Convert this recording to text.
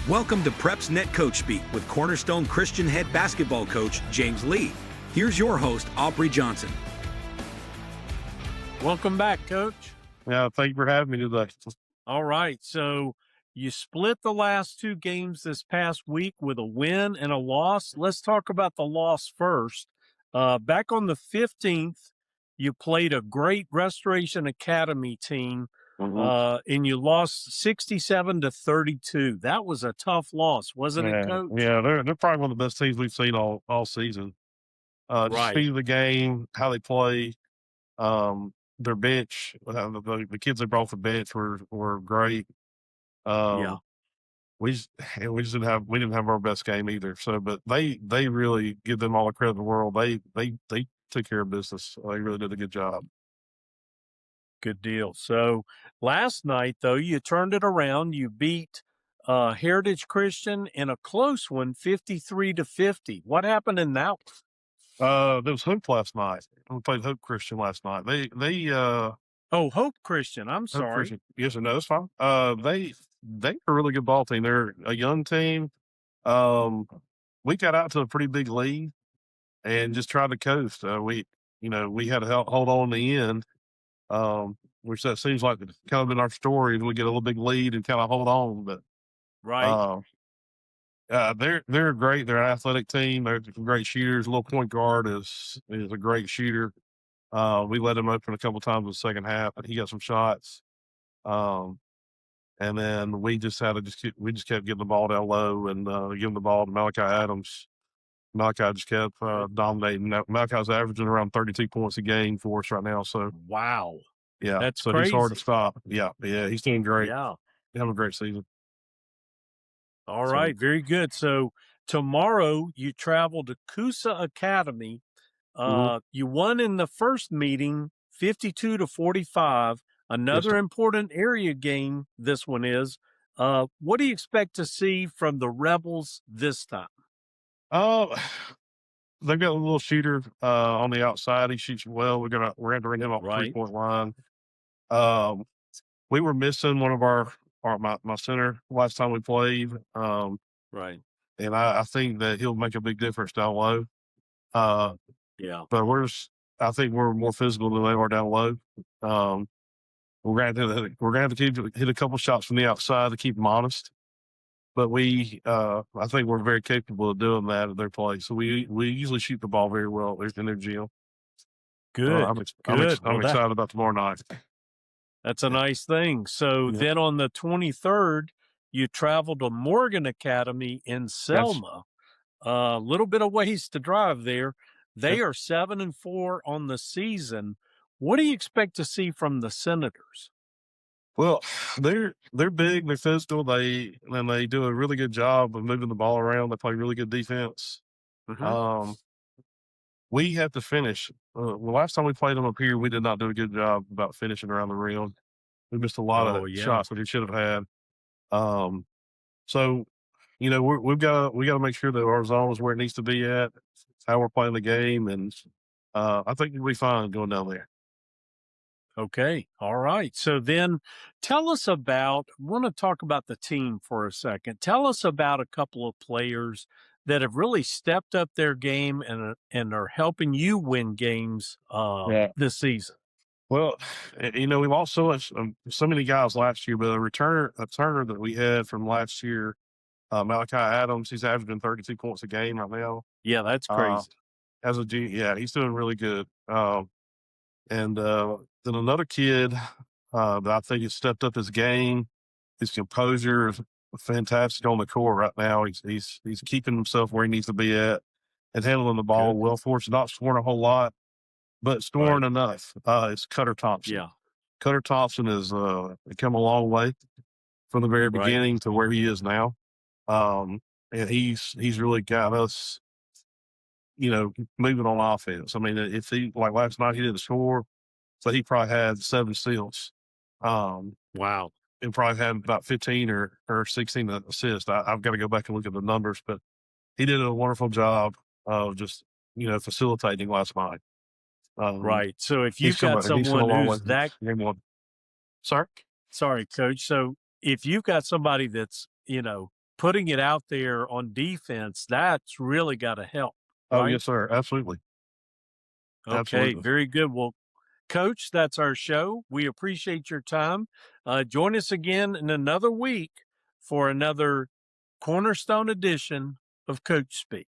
Welcome to PrepsNet Coach Speak with Cornerstone Christian head basketball coach James Lee. Here's your host, Aubrey Johnson. Welcome back, Coach. Yeah, thank you for having me today. All right, so you split the last two games this past week with a win and a loss. Let's talk about the loss first. Back on the 15th, you played a great Restoration Academy team, and you lost 67-32. That was a tough loss, wasn't it, Coach? Yeah, they're probably one of the best teams we've seen all season. Just speed of the game, how they play, their bench, the kids they brought from bench were great. We didn't have our best game either. So, but they really give them all the credit in the world. They took care of business. They really did a good job. Good deal. So last night, though, you turned it around. You beat Heritage Christian in a close one, 53-50. What happened in that one? There was Hope last night. We played Hope Christian last night. Hope Christian. I'm sorry. Hope Christian. Yes, no, it's fine. They're a really good ball team. They're a young team. We got out to a pretty big lead and just tried to coast. We had to hold on in the end. Which that seems like it's kind of been our story. We get a little big lead and kind of hold on, but they're great. They're an athletic team. They're great shooters. Little point guard is a great shooter. We let him open a couple times in the second half, and he got some shots. And then we just kept getting the ball down low and giving the ball to Malachi Adams. Malachi just kept dominating. Malachi's averaging around 32 points a game for us right now. So wow, yeah, that's so crazy. He's hard to stop. Yeah, he's doing great. Yeah, he's having a great season. All right, very good. So tomorrow you travel to Coosa Academy. You won in the first meeting, 52-45. Another important area game. This one is. What do you expect to see from the Rebels this time? They've got a little shooter on the outside. He shoots well. We're gonna bring him off the 3-point line. We were missing one of my center last time we played. And I think that he'll make a big difference down low. But I think we're more physical than they are down low. We're gonna have to hit a couple shots from the outside to keep them honest. But I think we're very capable of doing that at their play. So we usually shoot the ball very well in their gym. Good. I'm excited about tomorrow night. That's a nice thing. So then on the 23rd, you travel to Morgan Academy in Selma. A little bit of ways to drive there. They are 7-4 on the season. What do you expect to see from the Senators? Well, they're big, they're physical, they do a really good job of moving the ball around. They play really good defense. We have to finish. The last time we played them up here, we did not do a good job about finishing around the rim. We missed a lot of shots that we should have had. So, we've got to make sure that our zone is where it needs to be at, how we're playing the game, and I think we'll be fine going down there. Okay. All right. So then tell us I want to talk about the team for a second. Tell us about a couple of players that have really stepped up their game and are helping you win games this season. Well, we lost so many guys last year, but a returner that we had from last year, Malachi Adams, he's averaging 32 points a game right now. Yeah, that's crazy. He's doing really good. And then another kid that I think has stepped up his game, his composure is fantastic on the court right now. He's keeping himself where he needs to be at and handling the ball well for us. Not scoring a whole lot, but scoring enough. It's Cutter Thompson. Yeah, Cutter Thompson has come a long way from the very beginning to where he is now. And he's really got us, moving on offense. I mean, if he, like last night, he didn't score, so he probably had 7 steals. Wow. And probably had about 15 or 16 assists. I've got to go back and look at the numbers, but he did a wonderful job of just, facilitating last night. So if you've got someone who's that Sorry, Coach. So if you've got somebody that's, putting it out there on defense, that's really got to help. Oh, right? yes, sir. Absolutely. Okay, Absolutely. very good. Well, Coach, that's our show. We appreciate your time. Join us again in another week for another Cornerstone edition of Coach Speak.